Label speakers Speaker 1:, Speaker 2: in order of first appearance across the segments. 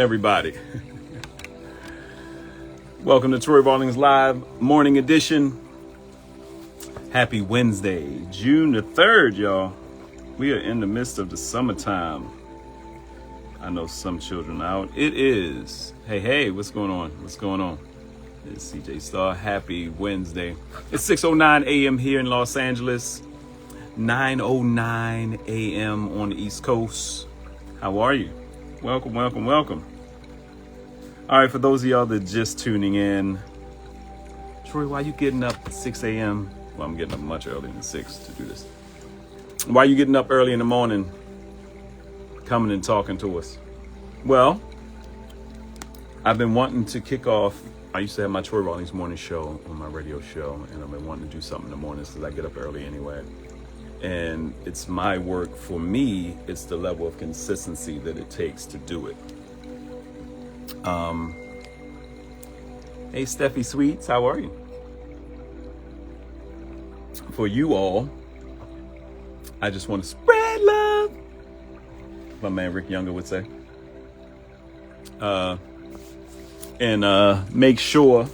Speaker 1: Everybody. Welcome to Troy Rawlings Live Morning Edition. Happy Wednesday, June the 3rd, y'all. We are in the midst of the summertime. I know some children out. It is. Hey, what's going on? It's CJ Star. Happy Wednesday. It's 6:09 a.m. here in Los Angeles. 9:09 a.m. on the East Coast. How are you? Welcome. All right, for those of y'all that just tuning in, Troy, why you getting up at 6 a.m.? Well, I'm getting up much earlier than 6 to do this. Why you getting up early in the morning, coming and talking to us? Well, I've been wanting to kick off. I used to have my Troy Rawlings morning show on my radio show, and I've been wanting to do something in the mornings because I get up early anyway. And it's my work. For me, it's the level of consistency that it takes to do it. Hey, Steffi Sweets, how are you? For you all, I just want to spread love. My man Rick Younger would say. And make sure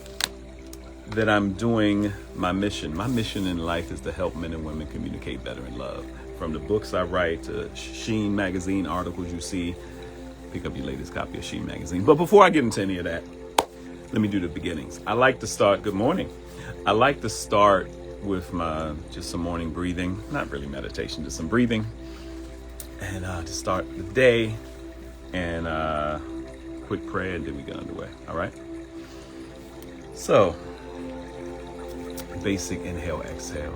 Speaker 1: that I'm doing my mission. My mission in life is to help men and women communicate better in love. From the books I write to Sheen magazine articles you see, pick up your latest copy of Sheen magazine. But before I get into any of that, let me do the beginnings. Good morning. I like to start with just some morning breathing, not really meditation, just some breathing. And to start the day and quick prayer, and then we get underway. All right. So, basic inhale, exhale.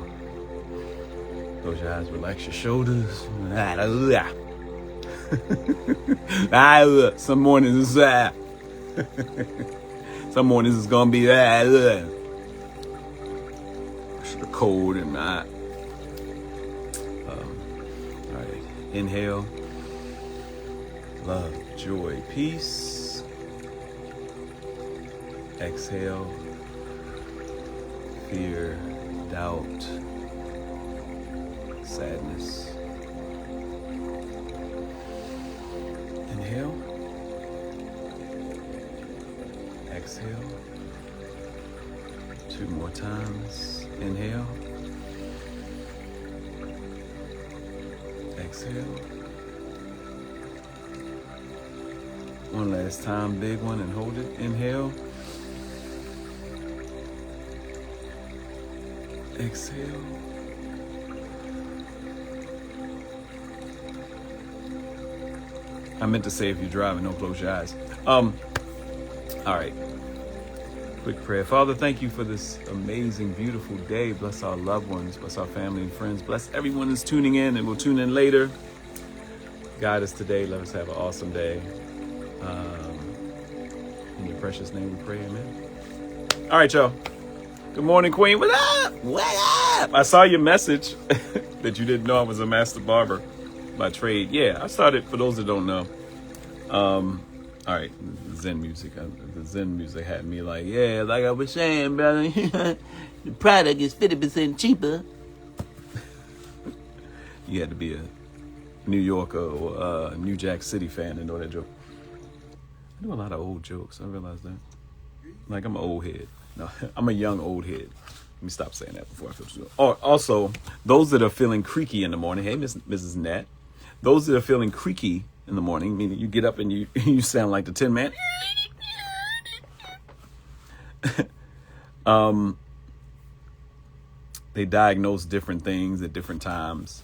Speaker 1: Close your eyes, relax your shoulders. Some mornings it's some mornings it's gonna be the cold and not. All right, inhale, love, joy, peace. Exhale, fear, doubt, sadness. Inhale. Exhale. 2 more times. Inhale. Exhale. One last time, big one, and hold it. Inhale. Exhale. I meant to say if you're driving, don't close your eyes. All right. Quick prayer. Father, thank you for this amazing, beautiful day. Bless our loved ones. Bless our family and friends. Bless everyone that's tuning in and will tune in later. Guide us today. Let us have an awesome day. In your precious name we pray, amen. All right, y'all. Good morning, Queen. What up? I saw your message that you didn't know I was a master barber by trade. Yeah, I started, for those that don't know. All right, Zen music. The Zen music had me like, yeah, like I was saying, brother, the product is 50% cheaper. You had to be a New Yorker or a New Jack City fan to know that joke. I do a lot of old jokes. I realize that. Like, I'm an old head. No, I'm a young old head. Let me stop saying that before I feel too good. Oh, also, those that are feeling creaky in the morning, hey, Mrs. Nat, those that are feeling creaky in the morning, meaning you get up and you sound like the Tin Man. They diagnose different things at different times.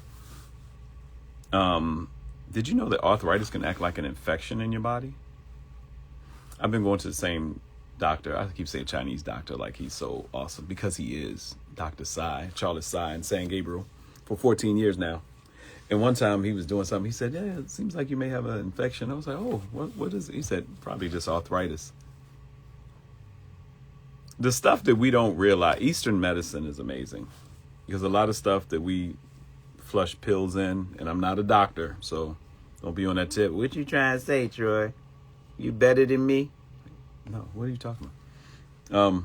Speaker 1: Did you know that arthritis can act like an infection in your body? I've been going to the same doctor. I keep saying Chinese doctor like he's so awesome because he is. Dr. Charles Tsai in San Gabriel for 14 years now. And one time he was doing something. He said, yeah, it seems like you may have an infection. I was like, oh, what is it? He said, probably just arthritis. The stuff that we don't realize, Eastern medicine is amazing because a lot of stuff that we flush pills in, and I'm not a doctor, so don't be on that tip. What you trying to say, Troy? You better than me? No, what are you talking about?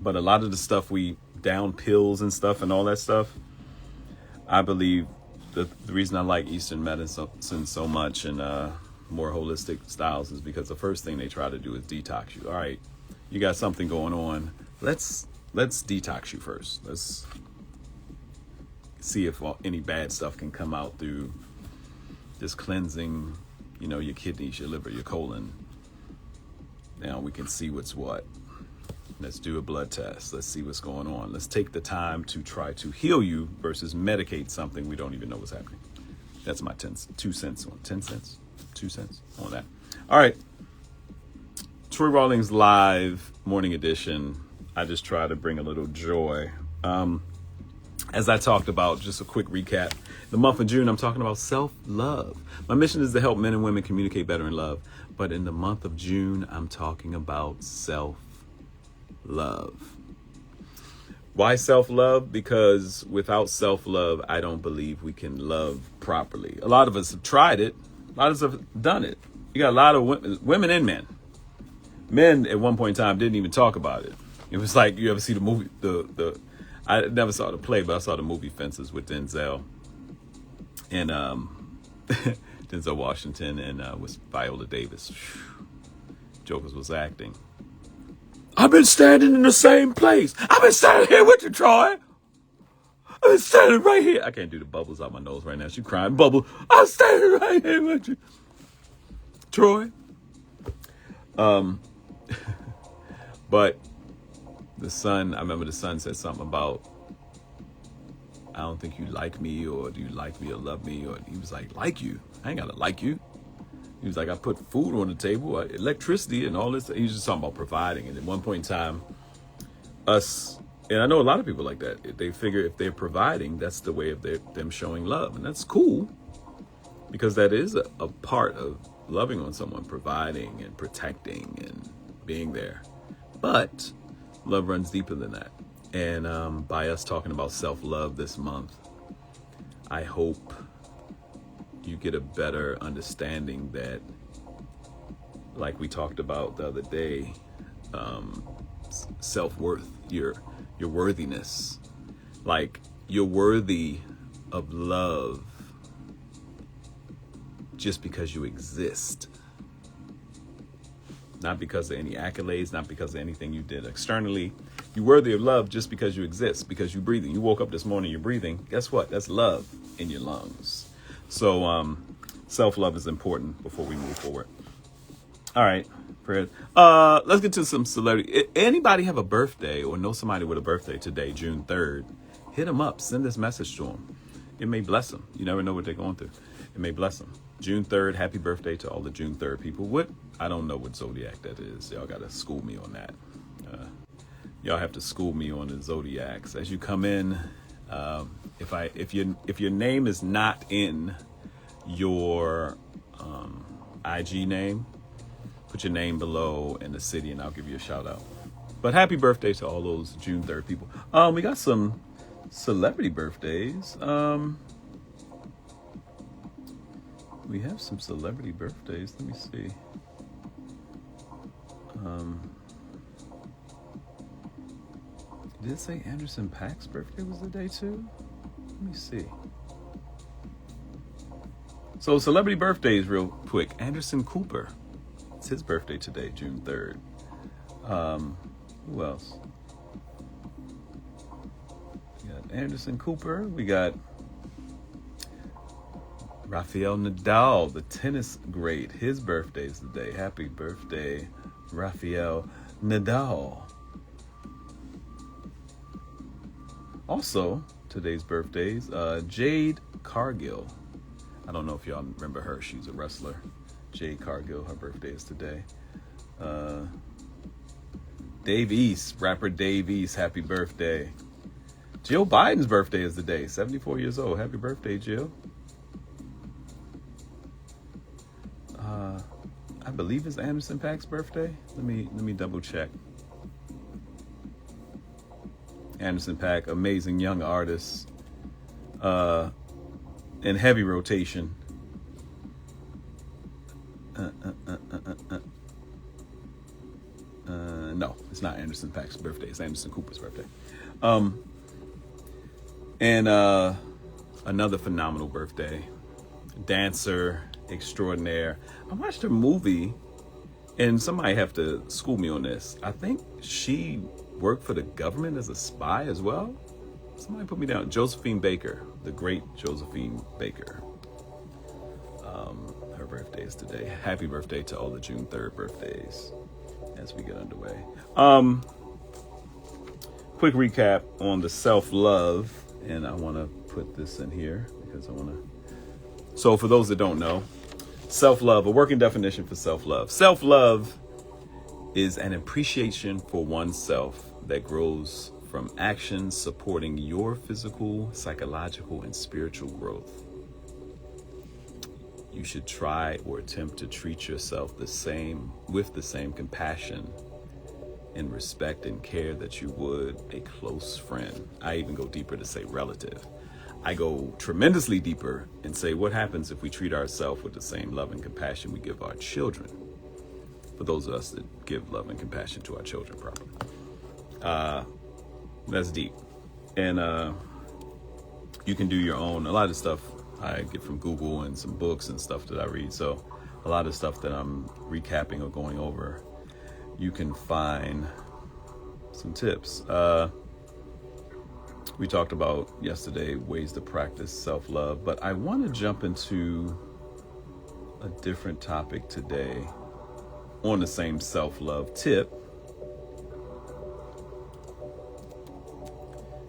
Speaker 1: But a lot of the stuff we down pills and stuff and all that stuff, I believe the reason I like Eastern medicine so much and more holistic styles is because the first thing they try to do is detox you. All right, you got something going on. Let's detox you first. Let's see if any bad stuff can come out through just cleansing, your kidneys, your liver, your colon. Now we can see what's what. Let's do a blood test. Let's see what's going on. Let's take the time to try to heal you versus medicate something we don't even know what's happening. That's my 2 cents on 10 cents, 2 cents on that. All right. Troy Rawlings live morning edition. I just try to bring a little joy. As I talked about, just a quick recap. The month of June, I'm talking about self-love. My mission is to help men and women communicate better in love. But in the month of June, I'm talking about self-love. Why self-love? Because without self-love, I don't believe we can love properly. A lot of us have tried it. A lot of us have done it. You got a lot of women and men. Men at one point in time didn't even talk about it. It was like, you ever see the movie, I never saw the play, but I saw the movie Fences with Denzel and Denzel Washington and with Viola Davis. Jokers was acting. I've been standing in the same place. I've been standing here with you, Troy. I've been standing right here. I can't do the bubbles out my nose right now. She's crying. Bubble. I'm standing right here with you, Troy. But the son, I remember the son said something about, I don't think you like me, or do you like me or love me? Or he was like you? I ain't gotta like you. He was like, I put food on the table, electricity and all this. He was just talking about providing. And at one point in time, us, and I know a lot of people like that, they figure if they're providing, that's the way of them showing love. And that's cool, because that is a part of loving on someone, providing and protecting and being there. But love runs deeper than that. And by us talking about self-love this month, I hope you get a better understanding that, like we talked about the other day, self-worth, your worthiness. Like, you're worthy of love just because you exist. Not because of any accolades, not because of anything you did externally. You're worthy of love just because you exist, because you're breathing. You woke up this morning, you're breathing. Guess what? That's love in your lungs. So self-love is important before we move forward. All right, Fred. Let's get to some celebrity. Anybody have a birthday or know somebody with a birthday today, June 3rd? Hit them up. Send this message to them. It may bless them. You never know what they're going through. It may bless them. June 3rd, happy birthday to all the June 3rd people. I don't know what zodiac that is. Y'all got to school me on that. Y'all have to school me on the zodiacs. As you come in, if your name is not in your IG name, put your name below and the city, and I'll give you a shout out. But happy birthday to all those June 3rd people. We got some celebrity birthdays. We have some celebrity birthdays. Let me see. Did it say Anderson .Paak's birthday was the day too? Let me see. So celebrity birthdays real quick. Anderson Cooper. It's his birthday today, June 3rd. Who else? We got Anderson Cooper. We got Rafael Nadal, the tennis great. His birthday is today. Happy birthday, Rafael Nadal. Also, today's birthdays, Jade Cargill. I don't know if y'all remember her. She's a wrestler. Jade Cargill, her birthday is today. Dave East, rapper Dave East, happy birthday. Jill Biden's birthday is today, 74 years old. Happy birthday, Jill. I believe it's Anderson .Paak's birthday. Let me double check. Anderson .Paak, amazing young artist, in heavy rotation. No, it's not Anderson .Paak's birthday. It's Anderson Cooper's birthday. And another phenomenal birthday, dancer, extraordinaire. I watched her movie, and somebody have to school me on this. I think she worked for the government as a spy as well. Somebody put me down. Josephine Baker, the great Josephine Baker. Her birthday is today. Happy birthday to all the June 3rd birthdays as we get underway. Quick recap on the self-love, and I want to put this in here because I want to. So for those that don't know, self-love, a working definition for self-love. Self-love is an appreciation for oneself that grows from actions supporting your physical, psychological, and spiritual growth. You should try or attempt to treat yourself with the same compassion and respect and care that you would a close friend. I even go deeper to say relative. I go tremendously deeper and say, what happens if we treat ourselves with the same love and compassion we give our children? For those of us that give love and compassion to our children properly. That's deep. And you can do your own. A lot of stuff I get from Google and some books and stuff that I read. So a lot of stuff that I'm recapping or going over, you can find some tips. We talked about yesterday ways to practice self-love, but I want to jump into a different topic today on the same self-love tip.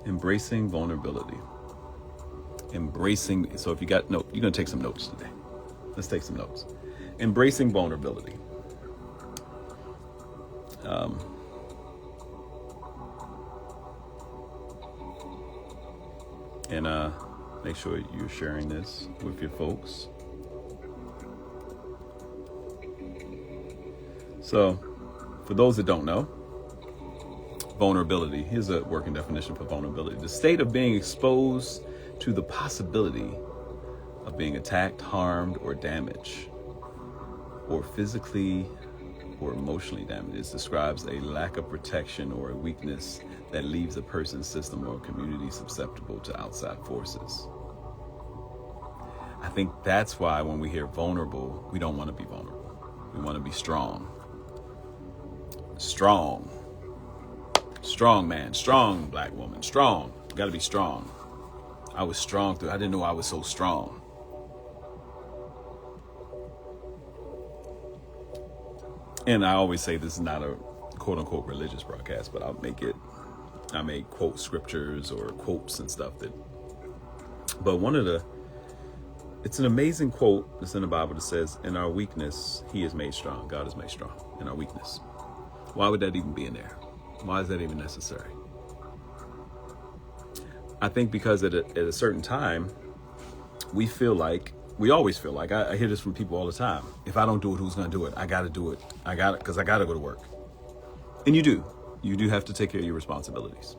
Speaker 1: Embracing vulnerability. So if you got notes, you're going to take some notes today. Let's take some notes. Embracing vulnerability. And make sure you're sharing this with your folks. So for those that don't know, vulnerability. Here's a working definition for vulnerability. The state of being exposed to the possibility of being attacked, harmed, or damaged, or physically or emotionally damaged. It describes a lack of protection or a weakness that leaves a person's system or community susceptible to outside forces. I think that's why when we hear vulnerable, we don't want to be vulnerable. We want to be strong. Strong man, strong black woman, strong. Got to be strong. I was strong I didn't know I was so strong. And I always say this is not a quote unquote religious broadcast, but I may quote scriptures or quotes and stuff but it's an amazing quote that's in the Bible that says, in our weakness, he is made strong. God is made strong in our weakness. Why would that even be in there? Why is that even necessary? I think because at a certain time, we always feel like, I hear this from people all the time. If I don't do it, who's going to do it? I got to do it. Because I got to go to work. And you do. You do have to take care of your responsibilities.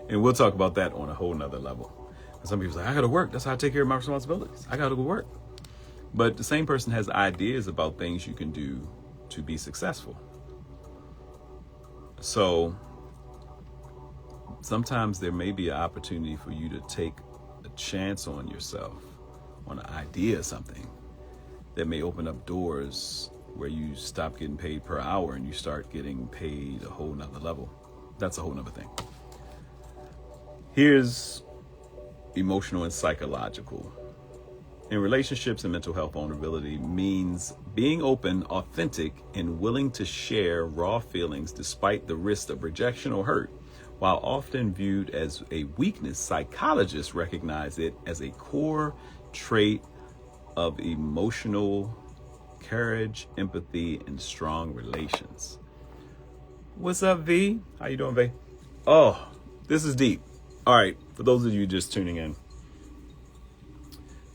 Speaker 1: And we'll talk about that on a whole nother level. And some people say, I got to work. That's how I take care of my responsibilities. I got to go work. But the same person has ideas about things you can do to be successful. So sometimes there may be an opportunity for you to take a chance on yourself, on an idea or something that may open up doors where you stop getting paid per hour and you start getting paid a whole nother level. That's a whole nother thing. Here's emotional and psychological. In relationships and mental health, vulnerability means being open, authentic, and willing to share raw feelings despite the risk of rejection or hurt. While often viewed as a weakness, psychologists recognize it as a core trait of emotional courage, empathy, and strong relations. What's up, V? How you doing, V? Oh, this is deep. All right, for those of you just tuning in,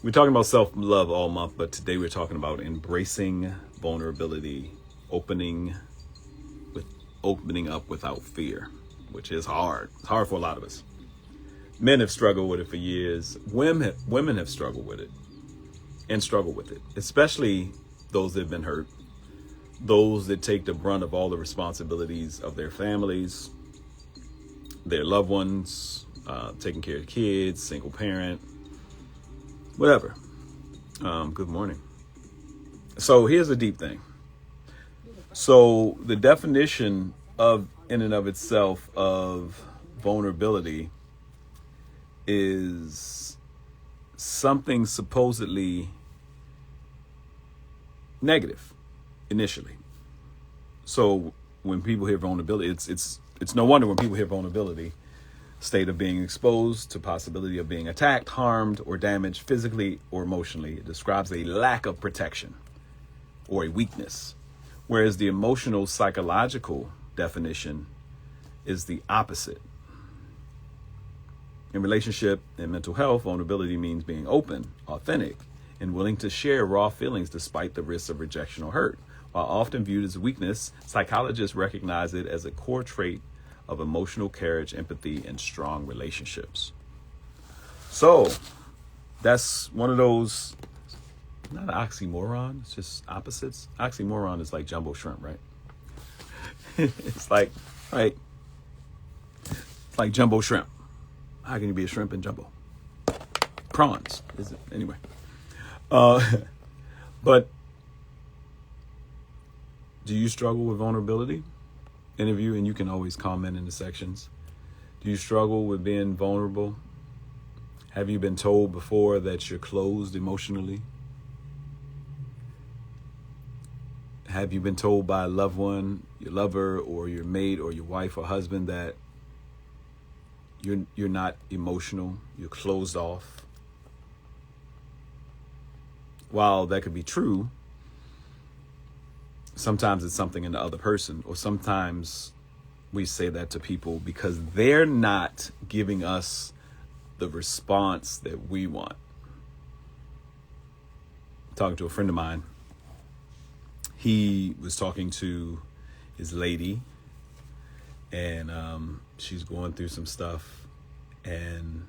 Speaker 1: we're talking about self-love all month, but today we're talking about embracing vulnerability, opening up without fear, which is hard. It's hard for a lot of us. Men have struggled with it for years. Women have struggled with it and struggle with it, especially those that have been hurt, those that take the brunt of all the responsibilities of their families, their loved ones, taking care of kids, single parent, whatever. Good morning. So here's the deep thing. So the definition of, in and of itself, of vulnerability is something supposedly negative initially. So when people hear vulnerability, it's no wonder when people hear vulnerability, state of being exposed to possibility of being attacked, harmed, or damaged physically or emotionally. It describes a lack of protection or a weakness. Whereas the emotional psychological definition is the opposite. In relationship and mental health, vulnerability means being open, authentic, and willing to share raw feelings despite the risks of rejection or hurt. While often viewed as weakness, psychologists recognize it as a core trait of emotional courage, empathy, and strong relationships. So that's one of those, not an oxymoron, it's just opposites. Oxymoron is like jumbo shrimp, right? It's like, right? It's like jumbo shrimp. How can you be a shrimp and jumbo? Prawns, is it? Anyway. But do you struggle with vulnerability? Interview, and you can always comment in the sections. Do you struggle with being vulnerable? Have you been told before that you're closed emotionally? Have you been told by a loved one, your lover or your mate or your wife or husband, that you're not emotional, you're closed off? While that could be true, sometimes it's something in the other person, or sometimes we say that to people because they're not giving us the response that we want. I'm talking to a friend of mine. He was talking to his lady, and she's going through some stuff, and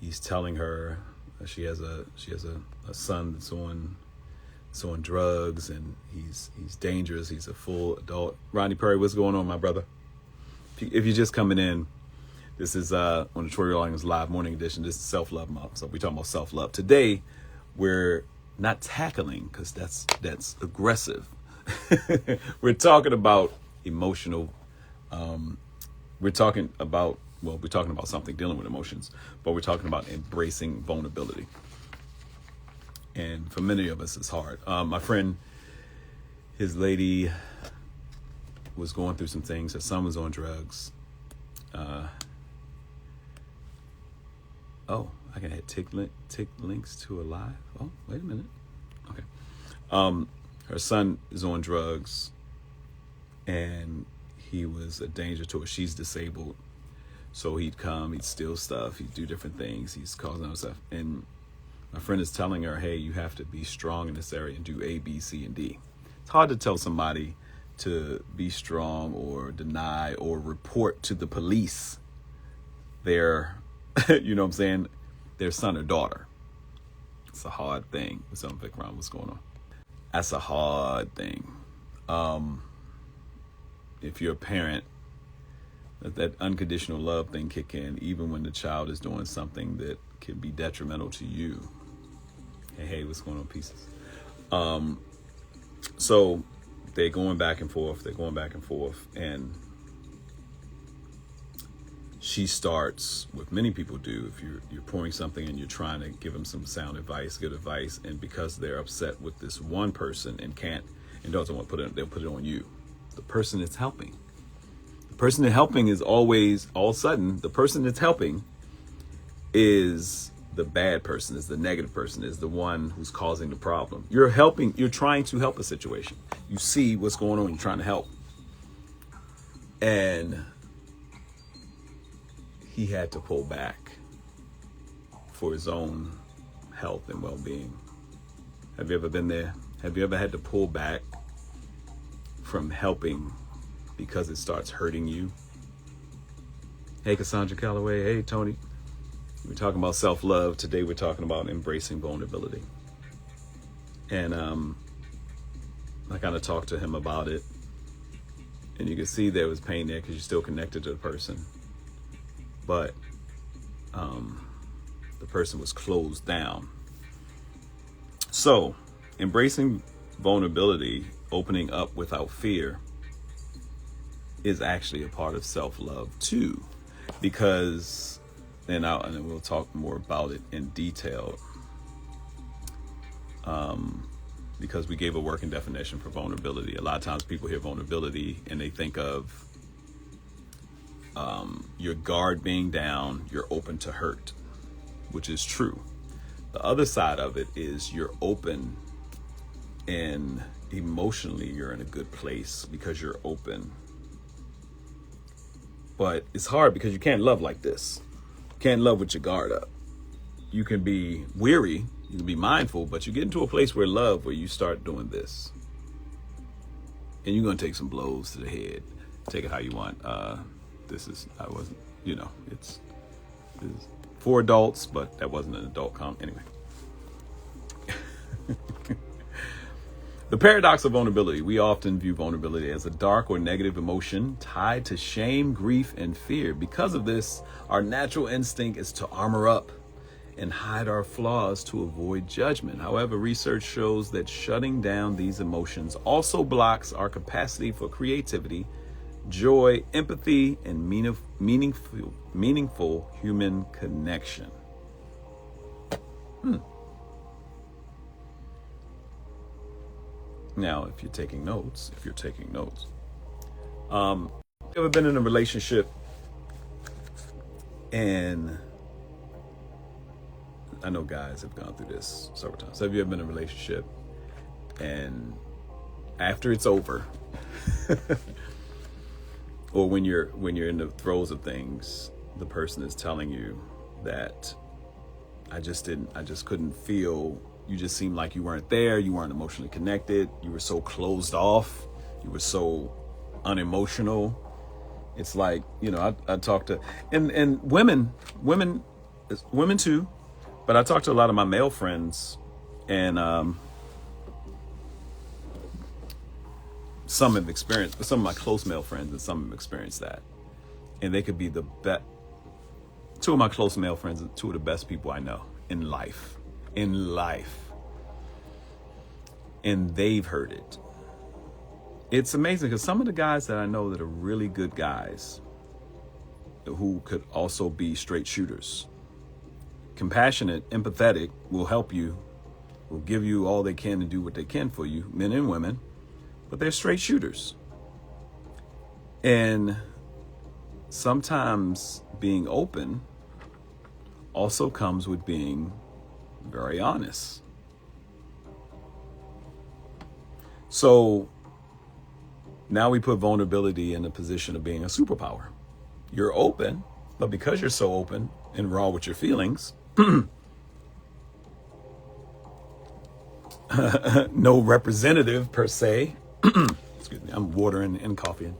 Speaker 1: he's telling her she has a son that's on drugs, and he's dangerous. He's a full adult. Rodney Perry, what's going on, my brother? If you're just coming in, this is on the Troy Rawlings Live Morning Edition. This is Self-Love Month, so we're talking about self-love. Today, we're not tackling, because that's aggressive. We're talking about emotional. We're talking about something dealing with emotions, but we're talking about embracing vulnerability. And for many of us, it's hard. My friend, his lady was going through some things. Her son was on drugs. I can add tick links to a live. Oh, wait a minute. Okay. Her son is on drugs, and he was a danger to her. She's disabled. So he'd come, he'd steal stuff, he'd do different things. He's causing other stuff. And my friend is telling her, hey, you have to be strong in this area and do A, B, C, and D. It's hard to tell somebody to be strong or deny or report to the police their, you know what I'm saying, their son or daughter. It's a hard thing. What's up, Vikram? What's going on? That's a hard thing. If you're a parent, that unconditional love thing kick in, even when the child is doing something that can be detrimental to you. Hey, what's going on, pieces? So they're going back and forth, and she starts, what many people do, if you're pouring something and you're trying to give them some sound advice, good advice, and because they're upset with this one person and doesn't want to put it, they'll put it on you. The person that's helping. The person that's helping is always, all of a sudden, the person that's helping is the bad person, is the negative person, is the one who's causing the problem. You're trying to help a situation. You see what's going on, you're trying to help. And he had to pull back for his own health and well-being. Have you ever been there? Have you ever had to pull back from helping because it starts hurting you? Hey, Cassandra Calloway. Hey, Tony. We're talking about self-love. Today we're talking about embracing vulnerability. And I kind of talked to him about it. And you can see there was pain there because you're still connected to the person. But the person was closed down. So, embracing vulnerability, opening up without fear, is actually a part of self-love too, because and we'll talk more about it in detail, because we gave a working definition for vulnerability. A lot of times people hear vulnerability and they think of your guard being down, you're open to hurt, which is true. The other side of it is you're open and emotionally you're in a good place because you're open. But it's hard because you can't love like this. You can't love with your guard up. You can be weary, you can be mindful, but you get into a place where you start doing this. And you're going to take some blows to the head. Take it how you want. It's for adults, but that wasn't an adult comment. Anyway. The paradox of vulnerability. We often view vulnerability as a dark or negative emotion tied to shame, grief, and fear. Because of this, our natural instinct is to armor up and hide our flaws to avoid judgment. However, research shows that shutting down these emotions also blocks our capacity for creativity, joy, empathy, and meaningful human connection. Now, if you're taking notes, you ever been in a relationship and I know guys have gone through this several times. Have you ever been in a relationship and after it's over, or when you're in the throes of things, the person is telling you that I just couldn't feel, you just seemed like you weren't there, you weren't emotionally connected, you were so closed off, you were so unemotional. It's like, I talk to, and women too, but I talk to a lot of my male friends, and some have experienced, some of my close male friends, and some have experienced that. And they could be the best. Two of my close male friends are two of the best people I know in life. And they've heard it. It's amazing because some of the guys that I know that are really good guys, who could also be straight shooters, compassionate, empathetic, will help you, will give you all they can and do what they can for you, men and women, but they're straight shooters. And sometimes being open also comes with being very honest. So now we put vulnerability in a position of being a superpower. You're open, but because you're so open and raw with your feelings, no representative per se. Excuse me, I'm watering and coffee.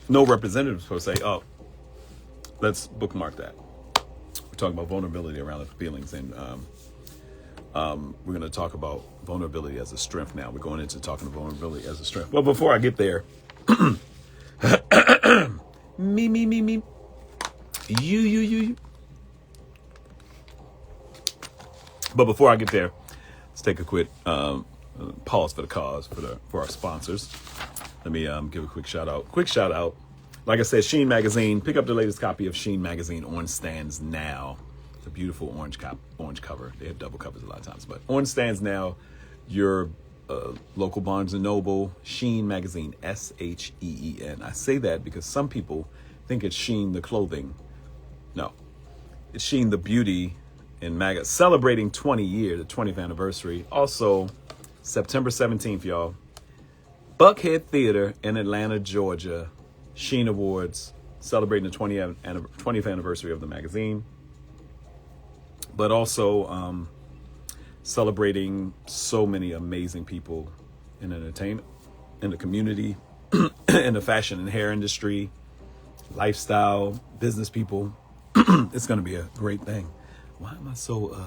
Speaker 1: No representatives per se. Oh, let's bookmark that. We're talking about vulnerability around the feelings, and we're going to talk about vulnerability as a strength now. We're going into talking about vulnerability as a strength. Well, before I get there, me. You. But before I get there, let's take a quick pause for the cause, for our sponsors. Let me give a quick shout out. Like I said, Sheen Magazine. Pick up the latest copy of Sheen Magazine on stands now. It's a beautiful orange cover. They have double covers a lot of times, but on stands now. Your local Barnes & Noble, Sheen Magazine, SHEEN. I say that because some people think it's Sheen the clothing. No, it's Sheen the beauty in celebrating 20 years, the 20th anniversary. Also, September 17th, y'all. Buckhead Theater in Atlanta, Georgia. Sheen Awards, celebrating the 20th anniversary of the magazine. But also celebrating so many amazing people in entertainment, in the community, in the fashion and hair industry, lifestyle, business people. It's going to be a great thing. Why am I so...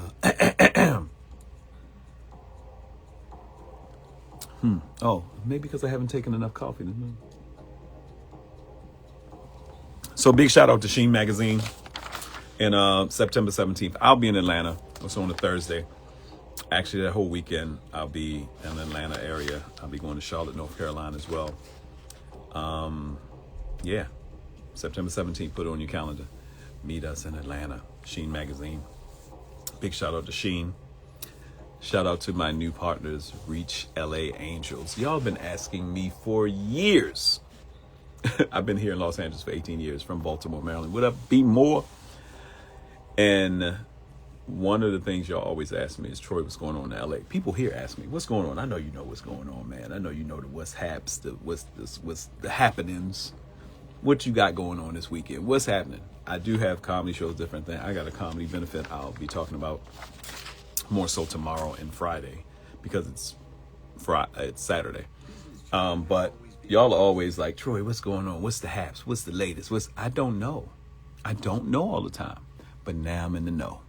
Speaker 1: Oh, maybe because I haven't taken enough coffee. So big shout out to Sheen Magazine. And September 17th, I'll be in Atlanta. So on a Thursday, actually that whole weekend, I'll be in the Atlanta area. I'll be going to Charlotte, North Carolina as well. Yeah, September 17th, put it on your calendar. Meet us in Atlanta, Sheen Magazine. Big shout out to Sheen. Shout out to my new partners, Reach LA Angels. Y'all been asking me for years. I've been here in Los Angeles for 18 years, from Baltimore, Maryland. Would I be more? And one of the things y'all always ask me is, Troy, what's going on in LA? People here ask me, what's going on? I know you know what's going on, man. I know you know what's the happenings. What you got going on this weekend? What's happening? I do have comedy shows, different things. I got a comedy benefit I'll be talking about more so tomorrow and Friday, because it's Saturday. But y'all are always like, Troy, what's going on? What's the haps? What's the latest? I don't know. I don't know all the time, but now I'm in the know.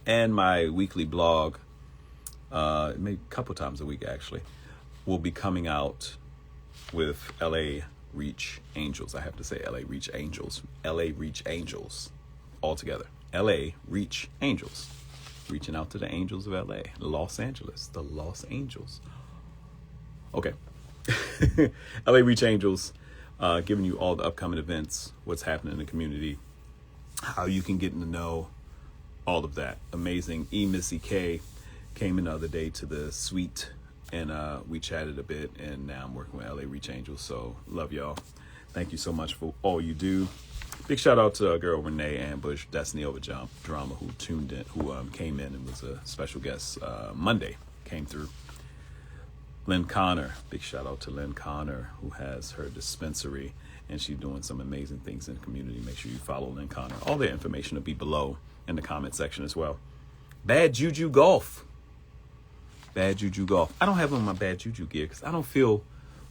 Speaker 1: And my weekly blog, maybe a couple times a week actually, will be coming out with LA Reach Angels. I have to say LA Reach Angels. LA Reach Angels. All together. LA Reach Angels. Reaching out to the angels of LA. Los Angeles. The Los Angels. Okay. LA Reach Angels. Giving you all the upcoming events, what's happening in the community, how you can get in the know, all of that. Amazing. Missy K came in the other day to the suite, and we chatted a bit, and now I'm working with LA Reach Angels. So love y'all. Thank you so much for all you do. Big shout out to girl Renee Ambush, Destiny Over Drama, who came in and was a special guest Monday, came through. Lynn Connor, big shout out to Lynn Connor, who has her dispensary, and she's doing some amazing things in the community. Make sure you follow Lynn Connor. All their information will be below in the comment section as well. Bad Juju Golf. Bad Juju Golf. I don't have on my Bad Juju gear because I don't feel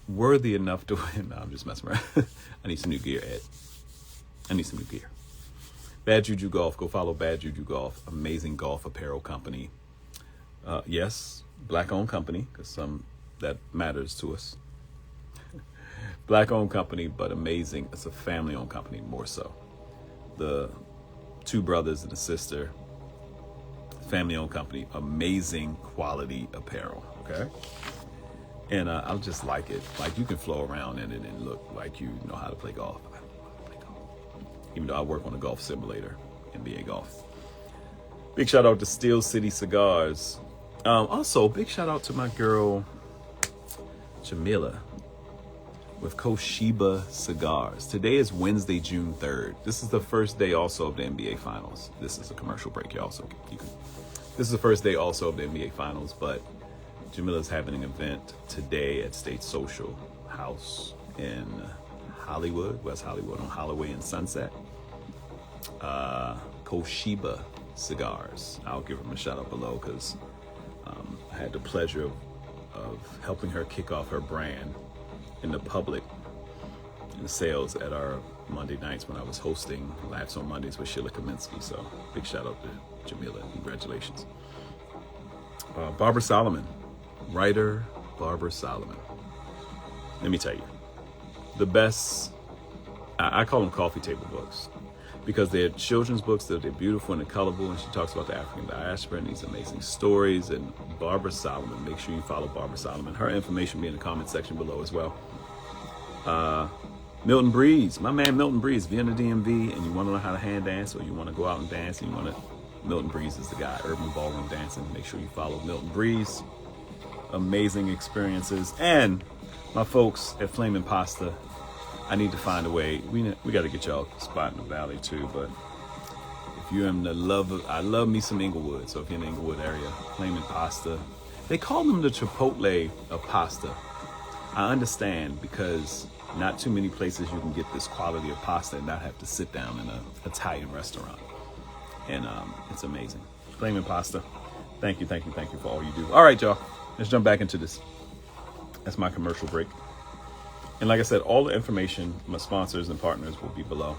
Speaker 1: worthy enough to win. No, I'm just messing around. I need some new gear, Ed. I need some new gear. Bad Juju Golf. Go follow Bad Juju Golf. Amazing golf apparel company. Yes, black-owned company, because that matters to us. Black-owned company, but amazing. It's a family-owned company, more so. The two brothers and a sister, family-owned company, amazing quality apparel, okay? And I just like it. Like, you can flow around in it and look like you know how to play golf. I don't know how to play golf. Even though I work on a golf simulator, NBA golf. Big shout out to Steel City Cigars. Also, big shout out to my girl, Jamila, with Koshiba Cigars. Today is Wednesday, June 3rd. This is the first day also of the NBA Finals. This is a commercial break, y'all. So this is the first day also of the NBA Finals, but Jamila's having an event today at State Social House in Hollywood, West Hollywood, on Holloway and Sunset. Koshiba Cigars. I'll give them a shout out below because I had the pleasure of helping her kick off her brand in the public in sales at our Monday nights when I was hosting Laughs on Mondays with Sheila Kaminsky. So big shout out to Jamila. Congratulations. Barbara Solomon, writer Barbara Solomon. Let me tell you, the best, I call them coffee table books, because they're children's books, they're beautiful and they're colorful, and she talks about the African diaspora and these amazing stories. And Barbara Solomon, make sure you follow Barbara Solomon. Her information will be in the comment section below as well. Milton Breeze, my man Milton Breeze. If you're in the DMV and you want to learn how to hand dance, or you want to go out and dance, and Milton Breeze is the guy. Urban ballroom dancing. Make sure you follow Milton Breeze. Amazing experiences. And my folks at Flamin' Pasta, I need to find a way. We got to get y'all a spot in the valley too. But if you're in I love me some Inglewood. So if you're in the Inglewood area, Flamin' Pasta. They call them the Chipotle of pasta. I understand, because not too many places you can get this quality of pasta and not have to sit down in an Italian restaurant. And it's amazing. Flamin' Pasta. Thank you for all you do. All right, y'all. Let's jump back into this. That's my commercial break. And like I said, all the information, my sponsors and partners will be below.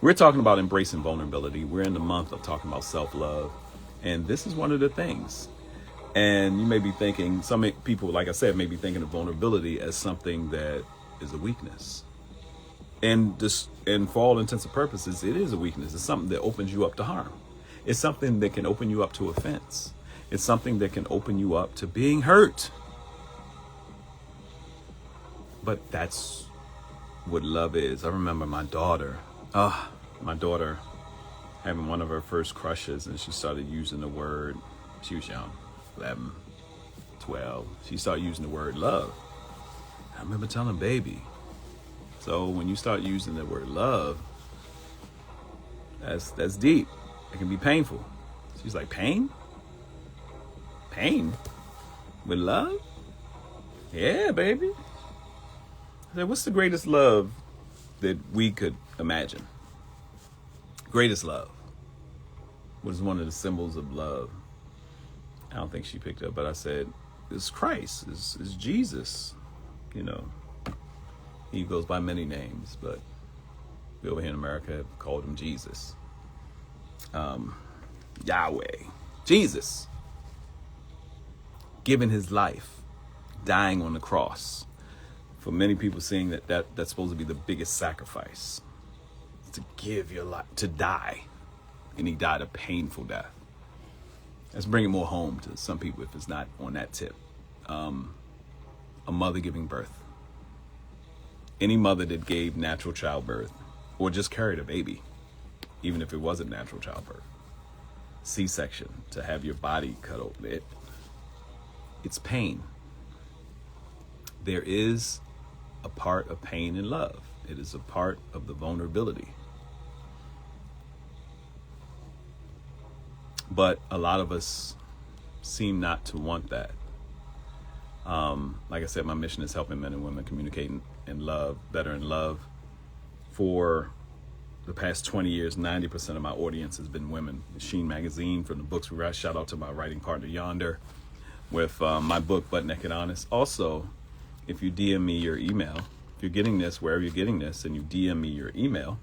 Speaker 1: We're talking about embracing vulnerability. We're in the month of talking about self-love. And this is one of the things. And you may be thinking, some people, like I said, may be thinking of vulnerability as something that is a weakness. And for all intents and purposes, it is a weakness. It's something that opens you up to harm. It's something that can open you up to offense. It's something that can open you up to being hurt. But that's what love is. I remember my daughter having one of her first crushes, and she started using the word, she was young, 11, 12. She started using the word love. I remember telling baby, so when you start using the word love, that's deep. It can be painful. She's like, pain? Pain? With love? Yeah, baby. I said, what's the greatest love that we could imagine? Greatest love. What is one of the symbols of love? I don't think she picked up, but I said, it's Christ, it's Jesus. You know, he goes by many names, but we over here in America have called him Jesus. Yahweh, Jesus, giving his life, dying on the cross. For many people, seeing that's supposed to be the biggest sacrifice, to give your life, to die, and he died a painful death. Let's bring it more home to some people if it's not on that tip. A mother giving birth. Any mother that gave natural childbirth or just carried a baby, even if it wasn't natural childbirth, C-section, to have your body cut open, it's pain. There is a part of pain in love. It is a part of the vulnerability. But a lot of us seem not to want that. Like I said, my mission is helping men and women communicate in love, better in love. For the past 20 years, 90% of my audience has been women. Sheen Magazine, from the books we write. Shout out to my writing partner Yonder with my book, Butt Naked Honest. Also, if you DM me your email, if you're getting this, wherever you're getting this, and you DM me your email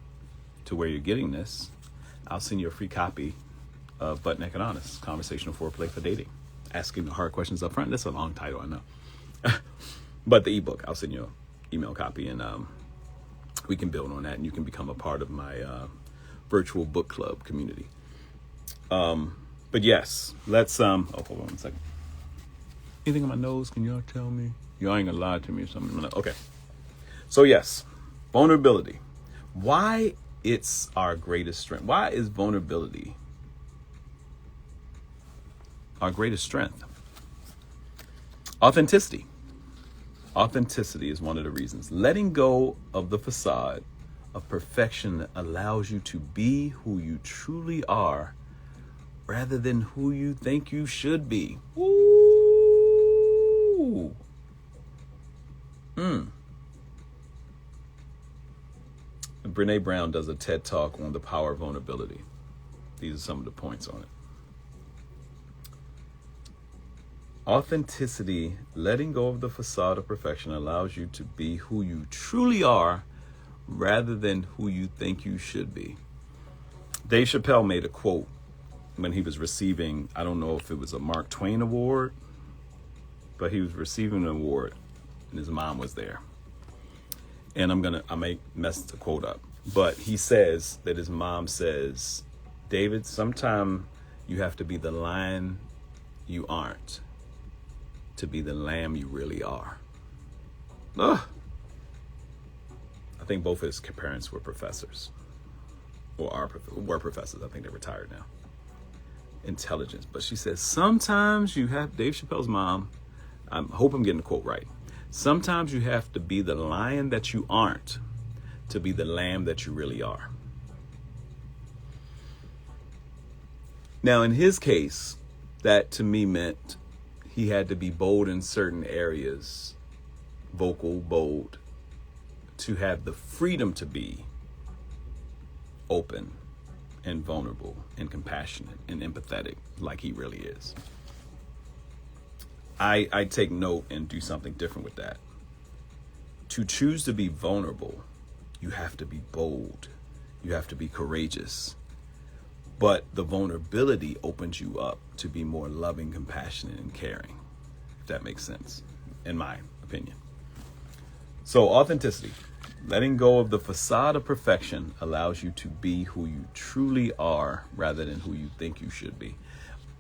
Speaker 1: to where you're getting this, I'll send you a free copy of Butt Naked Honest, Conversational Foreplay for Dating. Asking the hard questions up front. That's a long title, I know. But the ebook, I'll send you an email copy, and we can build on that, and you can become a part of my virtual book club community. But yes, let's hold on 1 second. Anything on my nose? Can y'all tell me? Y'all ain't gonna lie to me or something. Okay. So yes, vulnerability. Why it's our greatest strength? Why is vulnerability our greatest strength? Authenticity. Authenticity is one of the reasons. Letting go of the facade of perfection allows you to be who you truly are rather than who you think you should be. Ooh. Brene Brown does a TED Talk on the power of vulnerability. These are some of the points on it. Authenticity, letting go of the facade of perfection, allows you to be who you truly are rather than who you think you should be. Dave Chappelle made a quote when he was receiving, I don't know if it was a Mark Twain award, but he was receiving an award and his mom was there. And I may mess the quote up, but he says that his mom says, David, sometime you have to be the lion you aren't to be the lamb you really are. Ugh. I think both of his parents were professors, or were professors. I think they're retired now. Intelligence. But she says, sometimes you have, Dave Chappelle's mom, I hope I'm getting the quote right. Sometimes you have to be the lion that you aren't to be the lamb that you really are. Now, in his case, that to me meant he had to be bold in certain areas, vocal, bold, to have the freedom to be open and vulnerable and compassionate and empathetic like he really is. I take note and do something different with that. To choose to be vulnerable, you have to be bold. You have to be courageous. But the vulnerability opens you up to be more loving, compassionate, and caring, if that makes sense, in my opinion. So authenticity. Letting go of the facade of perfection allows you to be who you truly are rather than who you think you should be.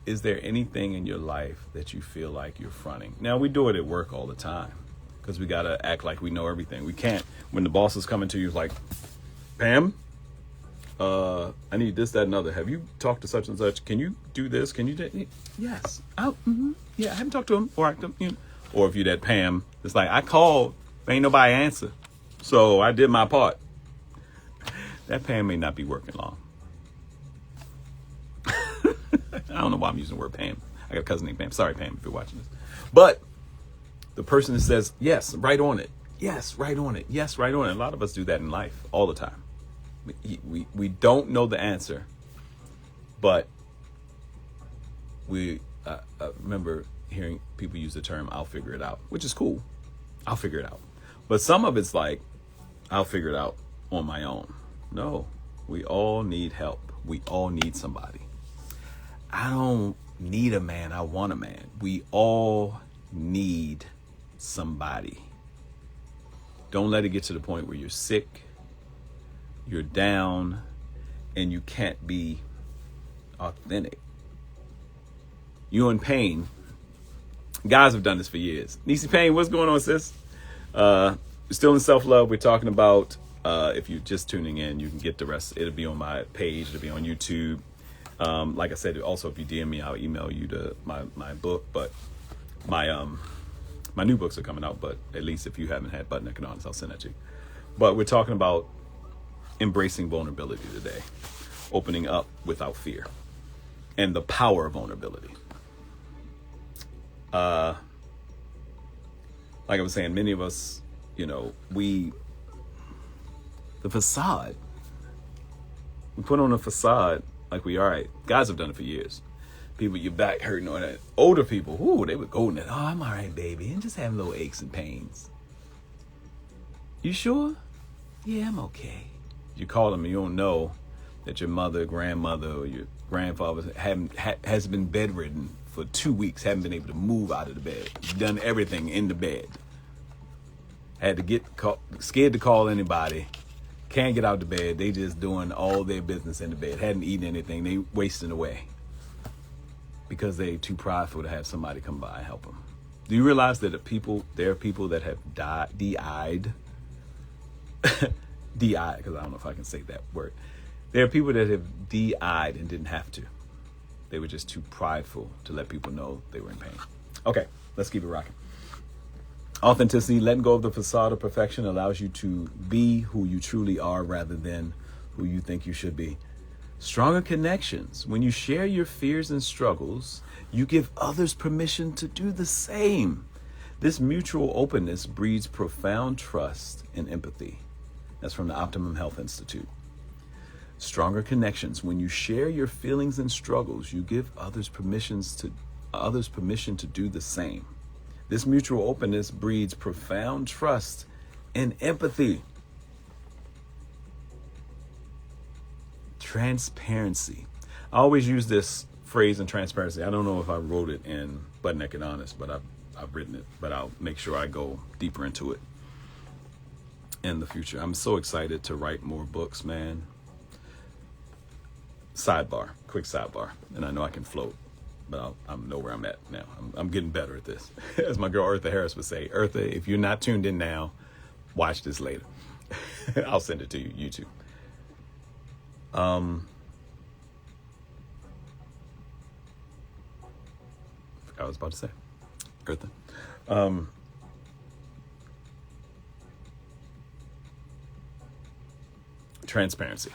Speaker 1: Is there anything in your life that you feel like you're fronting? Now, we do it at work all the time because we got to act like we know everything. We can't. When the boss is coming to you, it's like, Pam, I need this, that, and other. Have you talked to such and such? Can you do this? Can you do that? Yes. Yeah, I haven't talked to him. Or if you're that Pam, it's like, I called, ain't nobody answer. So I did my part. That Pam may not be working long. I don't know why I'm using the word Pam. I got a cousin named Pam. Sorry, Pam, if you're watching this. But the person that says, yes, right on it. Yes, right on it. Yes, right on it. A lot of us do that in life all the time. We don't know the answer, but we remember hearing people use the term, I'll figure it out, which is cool. I'll figure it out. But some of it's like, I'll figure it out on my own. No, we all need help. We all need somebody. I don't need a man. I want a man. We all need somebody. Don't let it get to the point where you're sick, you're down, and you can't be authentic. You're in pain. Guys have done this for years. Niecy Payne, what's going on, sis? Still in self-love. We're talking about, if you're just tuning in, you can get the rest. It'll be on my page. It'll be on YouTube. Like I said, also, if you DM me, I'll email you my book. But my new books are coming out. But at least if you haven't had Butt Naked Honest, I'll send that to you. But we're talking about embracing vulnerability today, opening up without fear, and the power of vulnerability. Like I was saying, many of us, the facade, we put on a facade like we all right. Guys have done it for years. People, your back hurting on that. Older people, they would go in there, oh, I'm all right, baby, and just having little aches and pains. You sure? Yeah, I'm okay. You call them and you don't know that your mother, grandmother, or your grandfather has been bedridden for 2 weeks, haven't been able to move out of the bed, done everything in the bed. Had to get scared to call anybody, can't get out of the bed. They just doing all their business in the bed, hadn't eaten anything, they wasting away because they too prideful to have somebody come by and help them. Do you realize that there are people that have DI'd, DI, because I don't know if I can say that word. There are people that have DI'd and didn't have to. They were just too prideful to let people know they were in pain. Okay, let's keep it rocking. Authenticity, letting go of the facade of perfection, allows you to be who you truly are rather than who you think you should be. Stronger connections. When you share your fears and struggles, you give others permission to do the same. This mutual openness breeds profound trust and empathy. That's from the Optimum Health Institute. Stronger connections. When you share your feelings and struggles, you give others permission to do the same. This mutual openness breeds profound trust and empathy. Transparency. I always use this phrase in transparency. I don't know if I wrote it in Butt Naked Honest, but I've written it. But I'll make sure I go deeper into it in the future. I'm so excited to write more books, man. Quick sidebar, and I know I can float, but I know where I'm at now. I'm getting better at this. As my girl Eartha Harris would say, Eartha, if you're not tuned in now, watch this later. I'll send it to you, YouTube. Forgot what I was about to say. Eartha. Transparency.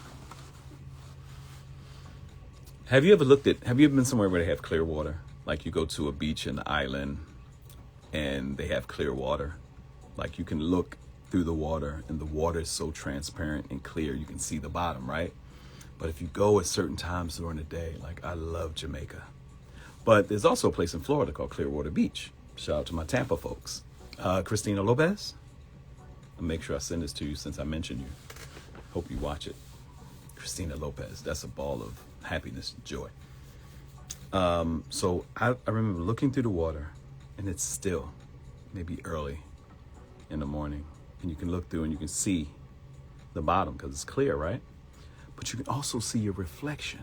Speaker 1: Have you ever been somewhere where they have clear water? Like you go to a beach in the island and they have clear water. Like you can look through the water and the water is so transparent and clear, you can see the bottom, right? But if you go at certain times during the day, like I love Jamaica. But there's also a place in Florida called Clearwater Beach. Shout out to my Tampa folks. Christina Lopez. I'll make sure I send this to you since I mentioned you. Hope you watch it. Christina Lopez, that's a ball of happiness and joy. So I remember looking through the water and it's still maybe early in the morning. and you can look through and you can see the bottom because it's clear, right? But you can also see your reflection.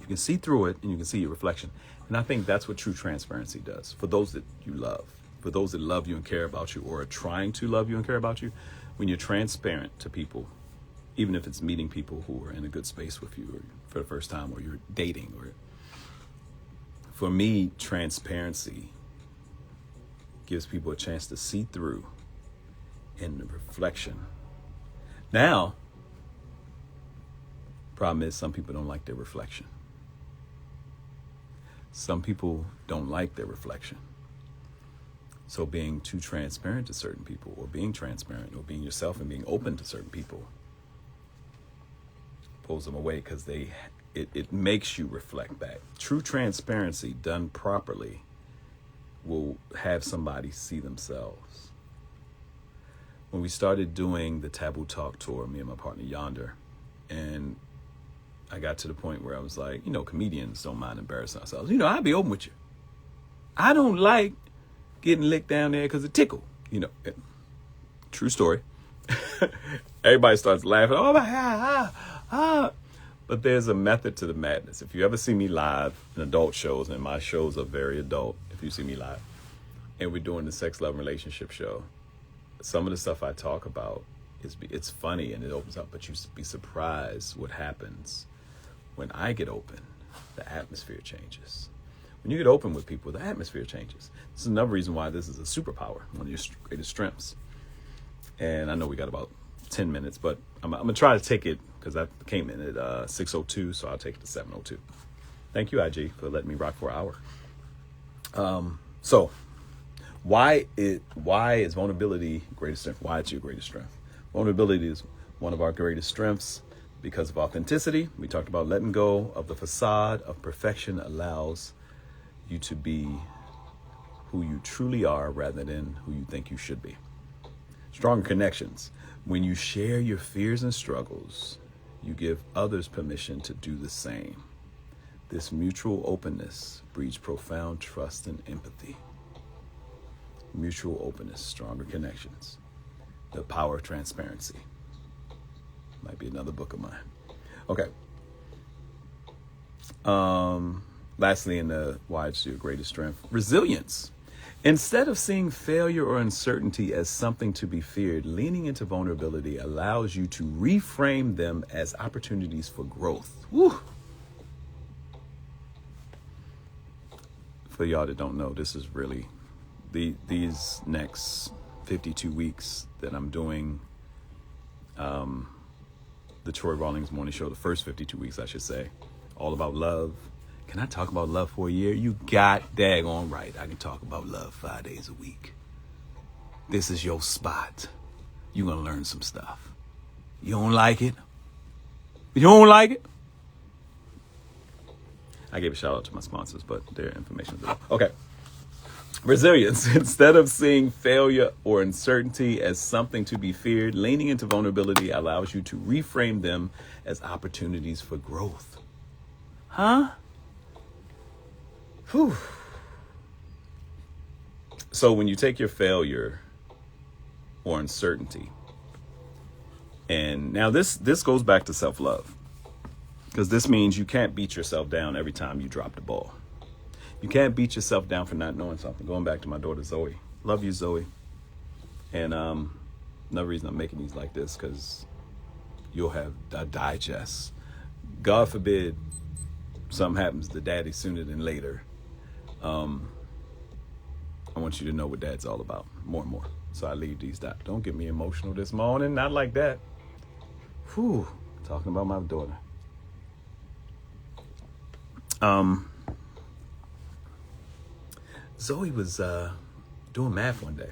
Speaker 1: You can see through it and you can see your reflection. And I think that's what true transparency does for those that you love, for those that love you and care about you or are trying to love you and care about you. When you're transparent to people, even if it's meeting people who are in a good space with you or for the first time or you're dating, or for me, transparency gives people a chance to see through in the reflection. Now, problem is some people don't like their reflection. Some people don't like their reflection. So being too transparent to certain people, or being transparent, or being yourself and being open to certain people pulls them away because it makes you reflect back. True transparency done properly will have somebody see themselves. When we started doing the Taboo Talk tour, me and my partner Yonder, and I got to the point where I was like, comedians don't mind embarrassing ourselves. I'll be open with you. I don't like getting licked down there because it tickled. True story. Everybody starts laughing. Oh my God. But there's a method to the madness. If you ever see me live in adult shows, and my shows are very adult, if you see me live, and we're doing the sex, love, and relationship show, some of the stuff I talk about it's funny and it opens up, but you be surprised what happens when I get open. The atmosphere changes. When you get open with people, the atmosphere changes. This is another reason why this is a superpower, one of your greatest strengths. And I know we got about 10 minutes, but I'm going to try to take it because I came in at 6:02, so I'll take it to 7:02. Thank you, IG, for letting me rock for an hour. So why is vulnerability greatest strength? Why it's your greatest strength? Vulnerability is one of our greatest strengths because of authenticity. We talked about letting go of the facade of perfection allows you to be who you truly are rather than who you think you should be. Stronger connections. When you share your fears and struggles, you give others permission to do the same. This mutual openness breeds profound trust and empathy. Mutual openness, stronger connections. The power of transparency. Might be another book of mine. Okay. Lastly, in the why it's your greatest strength, resilience. Instead of seeing failure or uncertainty as something to be feared, leaning into vulnerability allows you to reframe them as opportunities for growth. Woo. For y'all that don't know, this is really these next 52 weeks that I'm doing the Troy Rawlings Morning Show, the first 52 weeks, I should say, all about love. Can I talk about love for a year? You got daggone right. I can talk about love 5 days a week. This is your spot. You're going to learn some stuff. You don't like it? You don't like it? I gave a shout out to my sponsors, but their information is below. Okay. Resilience. Instead of seeing failure or uncertainty as something to be feared, leaning into vulnerability allows you to reframe them as opportunities for growth. Huh? Whew. So when you take your failure or uncertainty, and now this goes back to self-love, because this means you can't beat yourself down every time you drop the ball. You can't beat yourself down for not knowing something. Going back to my daughter, Zoe. Love you, Zoe. And another reason I'm making these like this, because you'll have a digest. God forbid something happens to daddy sooner than later. I want you to know what dad's all about more and more. So I leave these down. Don't get me emotional this morning. Not like that. Whew. Talking about my daughter. Zoe was doing math one day.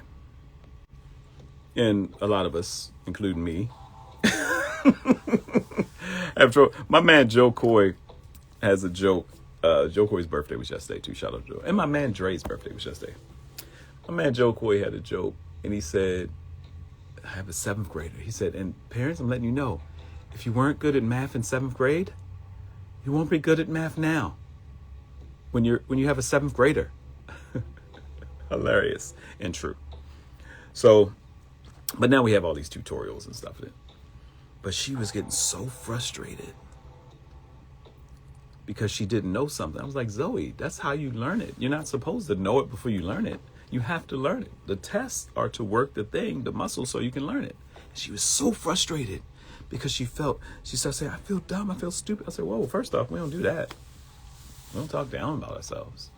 Speaker 1: And a lot of us, including me, after my man Joe Coy has a joke. Joe Coy's birthday was yesterday too. Shout out to Joe. And my man Dre's birthday was yesterday. My man Joe Coy had a joke, and he said, I have a 7th grader. He said, and parents, I'm letting you know, if you weren't good at math in 7th grade, you won't be good at math now. When you have a 7th grader. Hilarious and true. So But now we have all these tutorials and stuff. But she was getting so frustrated because she didn't know something. I was like, Zoe, that's how you learn it. You're not supposed to know it before you learn it. You have to learn it. The tests are to work the muscle, so you can learn it. She was so frustrated because she started saying, I feel dumb, I feel stupid. I said, whoa, first off, we don't do that. We don't talk down about ourselves.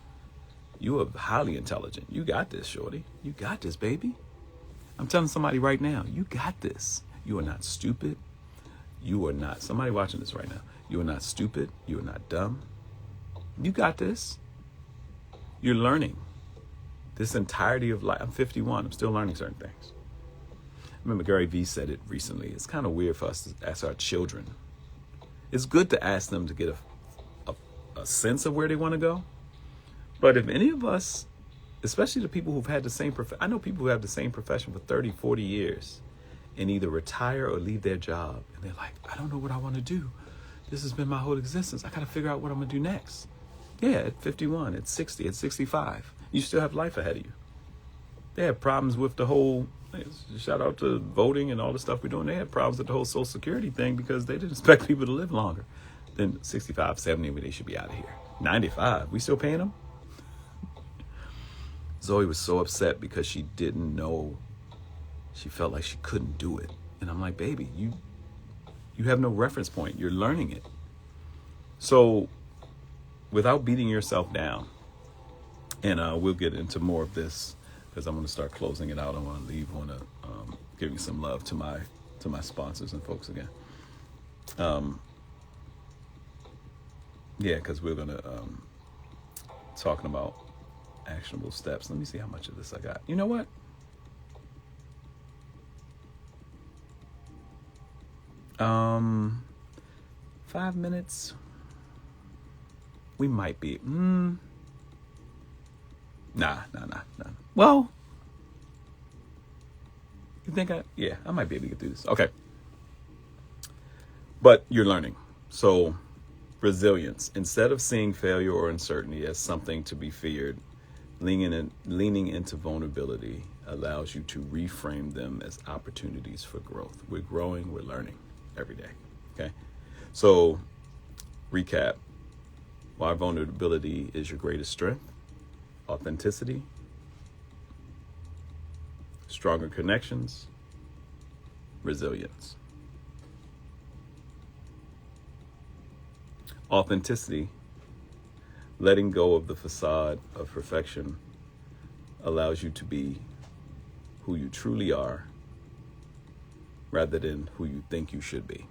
Speaker 1: You are highly intelligent. You got this, shorty. You got this, baby. I'm telling somebody right now, you got this. You are not stupid. You are not, somebody watching this right now, you are not stupid. You are not dumb. You got this. You're learning. This entirety of life, I'm 51, I'm still learning certain things. I remember Gary Vee said it recently. It's kind of weird for us to ask our children. It's good to ask them to get a sense of where they want to go. But if any of us, especially the people who've had the same profession, I know people who have the same profession for 30, 40 years and either retire or leave their job. And they're like, I don't know what I want to do. This has been my whole existence. I got to figure out what I'm going to do next. Yeah, at 51, at 60, at 65, you still have life ahead of you. They have problems with the whole, shout out to voting and all the stuff we're doing. They had problems with the whole Social Security thing because they didn't expect people to live longer than 65, 70, they should be out of here. 95, we still paying them? Zoe was so upset because she didn't know. She felt like she couldn't do it. And I'm like, baby, you have no reference point. You're learning it. So without beating yourself down, and we'll get into more of this because I'm going to start closing it out. I want to leave, giving some love to my sponsors and folks again. Yeah, because we're going to talking about actionable steps. Let me see how much of this I got. You know what? Um, 5 minutes. We might be. Nah. Well, you think I might be able to get through this. Okay. But you're learning. So, resilience. Instead of seeing failure or uncertainty as something to be feared, leaning into vulnerability allows you to reframe them as opportunities for growth. We're growing, we're learning every day. Okay. So, recap. Why vulnerability is your greatest strength. Authenticity. Stronger connections. Resilience. Authenticity, letting go of the facade of perfection, allows you to be who you truly are rather than who you think you should be.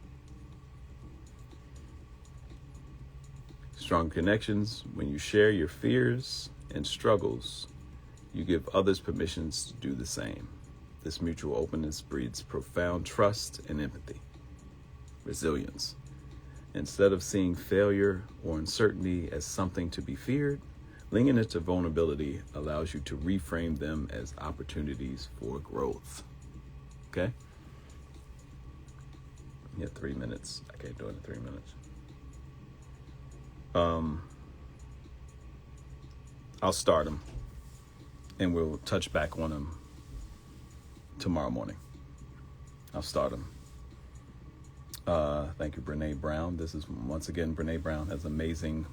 Speaker 1: Strong connections, when you share your fears and struggles, you give others permissions to do the same. This mutual openness breeds profound trust and empathy. Resilience. Instead of seeing failure or uncertainty as something to be feared, leaning into vulnerability allows you to reframe them as opportunities for growth. Okay? You have 3 minutes. I can't do it in 3 minutes. I'll start them and we'll touch back on them tomorrow morning. I'll start them. Thank you, Brene Brown. This is once again, Brene Brown has amazing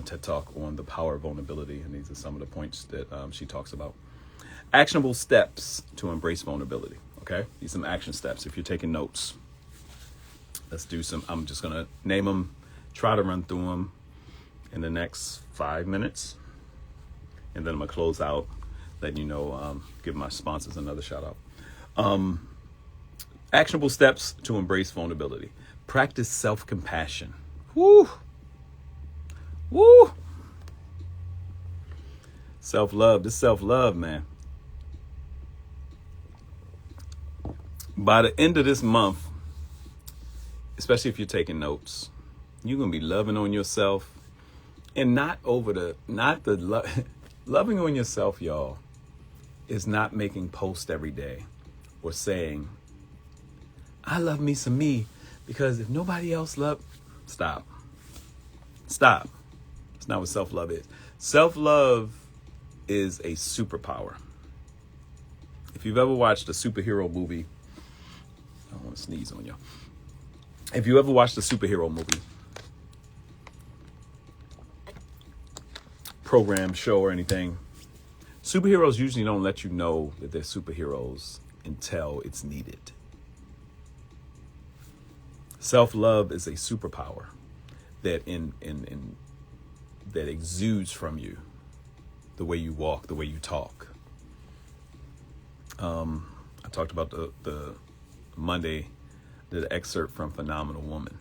Speaker 1: TED Talk on the power of vulnerability. And these are some of the points that she talks about. Actionable steps to embrace vulnerability. Okay. These are some action steps. If you're taking notes, let's do some, I'm just going to name them, try to run through them in the next 5 minutes. And then I'm going to close out, letting you know, give my sponsors another shout out. Actionable steps to embrace vulnerability. Practice self-compassion. Woo! Self-love. This self-love, man. By the end of this month, especially if you're taking notes, you're going to be loving on yourself and loving on yourself, y'all, is not making posts every day or saying, I love me some me, because if nobody else stop. It's not what self-love is. Self-love is a superpower. If you've ever watched a superhero movie I don't want to sneeze on you. If you ever watched a superhero movie, program, show, or anything, superheroes usually don't let you know that they're superheroes until it's needed. Self-love is a superpower that that exudes from you, the way you walk, the way you talk. I talked about the Monday, the excerpt from Phenomenal Woman,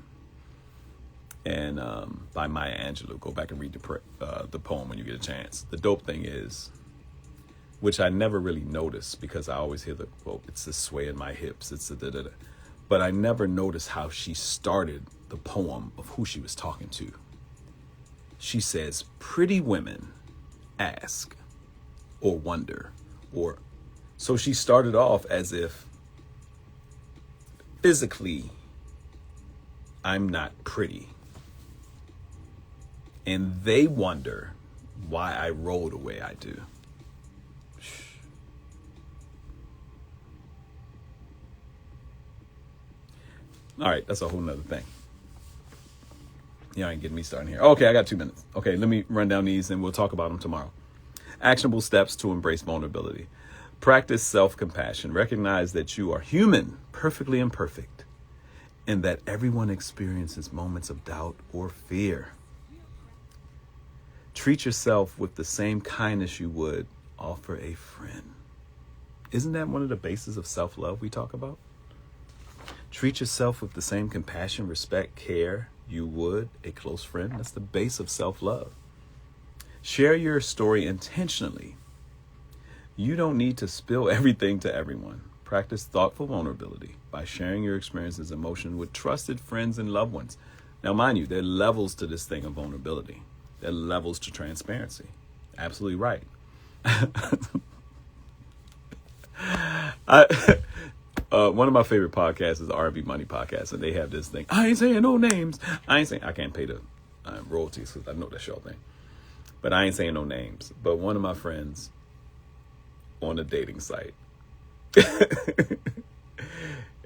Speaker 1: and by Maya Angelou. Go back and read the poem when you get a chance. The dope thing is, which I never really noticed because I always hear the quote, it's the sway in my hips, it's the da-da-da. But I never noticed how she started the poem of who she was talking to. She says, pretty women ask or wonder, or so she started off as if physically I'm not pretty. And they wonder why I roll the way I do. All right, that's a whole nother thing. Yeah, ain't getting me started here. Okay, I got 2 minutes. Okay, let me run down these and we'll talk about them tomorrow. Actionable steps to embrace vulnerability. Practice self-compassion. Recognize that you are human, perfectly imperfect, and that everyone experiences moments of doubt or fear. Treat yourself with the same kindness you would offer a friend. Isn't that one of the bases of self-love we talk about? Treat yourself with the same compassion, respect, care you would a close friend. That's the base of self-love. Share your story intentionally. You don't need to spill everything to everyone. Practice thoughtful vulnerability by sharing your experiences and emotions with trusted friends and loved ones. Now, mind you, there are levels to this thing of vulnerability. There are levels to transparency. Absolutely right. One of my favorite podcasts is the R&B Money Podcast, and they have this thing. I ain't saying no names. I can't pay the royalties because I know that's your thing. But I ain't saying no names. But one of my friends on a dating site,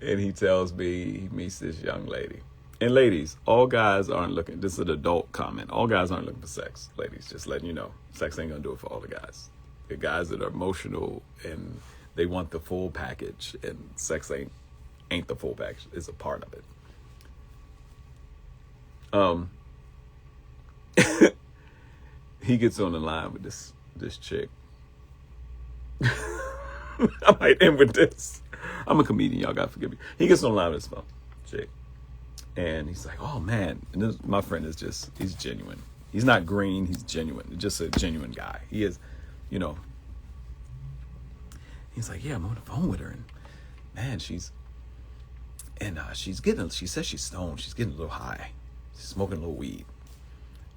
Speaker 1: and he tells me he meets this young lady. And ladies, all guys aren't looking. This is an adult comment. All guys aren't looking for sex. Ladies, just letting you know, sex ain't gonna do it for all the guys. The guys that are emotional and they want the full package, and sex ain't the full package. It's a part of it. He gets on the line with this chick. I might end with this. I'm a comedian, y'all gotta forgive me. He gets on the line with this phone chick, and he's like, "Oh man!" And my friend is he's genuine. He's not green. He's genuine. Just a genuine guy. He is, He's like, yeah, I'm on the phone with her, and man, she says she's stoned. She's getting a little high. She's smoking a little weed.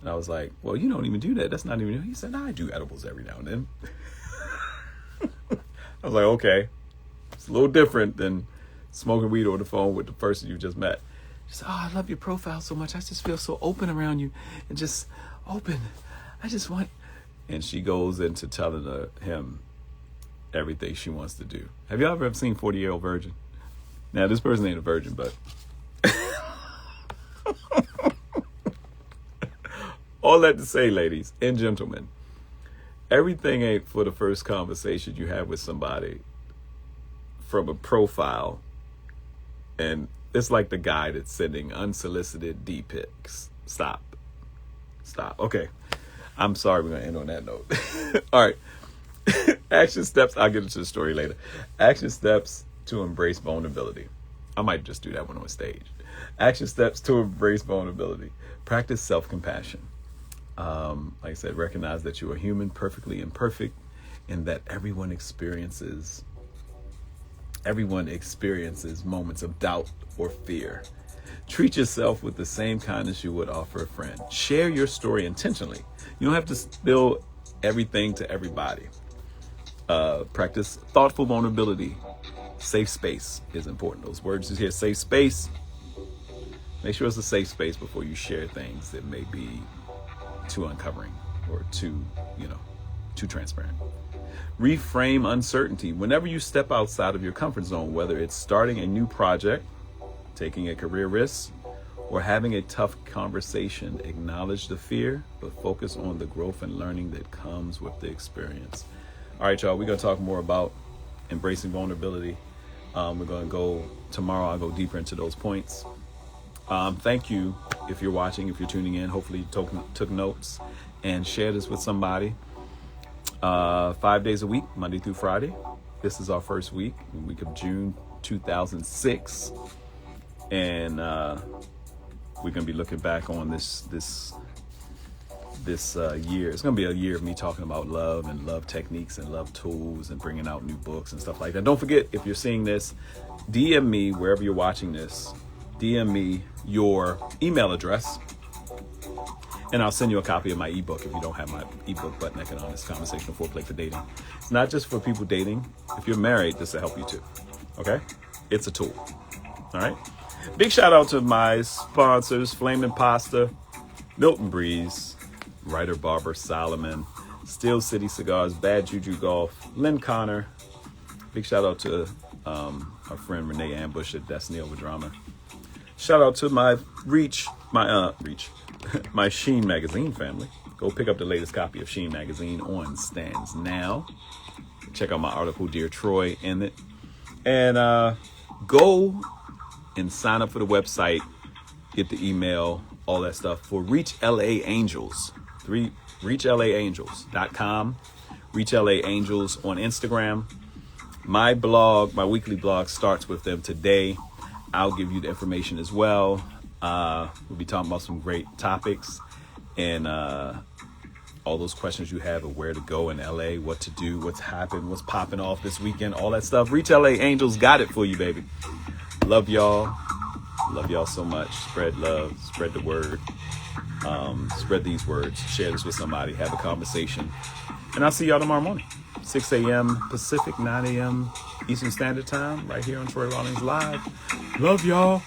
Speaker 1: And I was like, well, you don't even do that. That's not even. He said, no, I do edibles every now and then. I was like, okay, it's a little different than smoking weed over the phone with the person you just met. She said, oh, I love your profile so much. I just feel so open around you, and just open. I just want. And she goes into telling him everything she wants to do. Have y'all ever seen 40-Year-Old Virgin? Now, this person ain't a virgin, but all that to say, ladies and gentlemen, everything ain't for the first conversation you have with somebody from a profile, and it's like the guy that's sending unsolicited D-pics. Stop. Okay. I'm sorry, we're going to end on that note. All right. Action steps. I'll get into the story later. Action steps to embrace vulnerability. I might just do that one on stage. Action steps to embrace vulnerability. Practice self-compassion. Like I said, recognize that you are human, perfectly imperfect, and that everyone experiences moments of doubt or fear. Treat yourself with the same kindness you would offer a friend. Share your story intentionally. You don't have to spill everything to everybody. Practice thoughtful vulnerability. Safe space is important. Those words you hear, safe space. Make sure it's a safe space before you share things that may be too uncovering or too transparent. Reframe uncertainty. Whenever you step outside of your comfort zone, whether it's starting a new project, taking a career risk, or having a tough conversation, acknowledge the fear, but focus on the growth and learning that comes with the experience. All right, y'all, we're going to talk more about embracing vulnerability. We're going to go tomorrow. I'll go deeper into those points. Thank you if you're watching, if you're tuning in. Hopefully you took notes and share this with somebody. 5 days a week, Monday through Friday. This is our first week of June 2006. And we're going to be looking back on this year. It's going to be a year of me talking about love and love techniques and love tools and bringing out new books and stuff like that. Don't forget, if you're seeing this, DM me wherever you're watching this. DM me your email address, and I'll send you a copy of my ebook if you don't have my ebook, Butt Naked Honest Conversational Foreplay for Dating. It's not just for people dating. If you're married, this will help you too. Okay? It's a tool. All right? Big shout out to my sponsors, Flamin' Pasta, Milton Breeze, Writer Barber Solomon, Steel City Cigars, Bad Juju Golf, Lynn Connor. Big shout out to our friend Renee Ambush at Destiny Over Drama. Shout out to my my Sheen Magazine family. Go pick up the latest copy of Sheen Magazine on stands now. Check out my article, Dear Troy, in it. And go and sign up for the website, get the email, all that stuff for Reach LA Angels. ReachLAAngels.com. Reach LA Angels on Instagram. My blog, my weekly blog starts with them today. I'll give you the information as well. We'll be talking about some great topics and all those questions you have of where to go in LA, what to do, what's happened, what's popping off this weekend, all that stuff. Reach LA Angels got it for you, baby. Love y'all. Love y'all so much. Spread love, spread the word. Spread these words. Share this with somebody. Have a conversation. And I'll see y'all tomorrow morning. 6 a.m. Pacific, 9 a.m. Eastern Standard Time, right here on Troy Rawlings Live. Love y'all.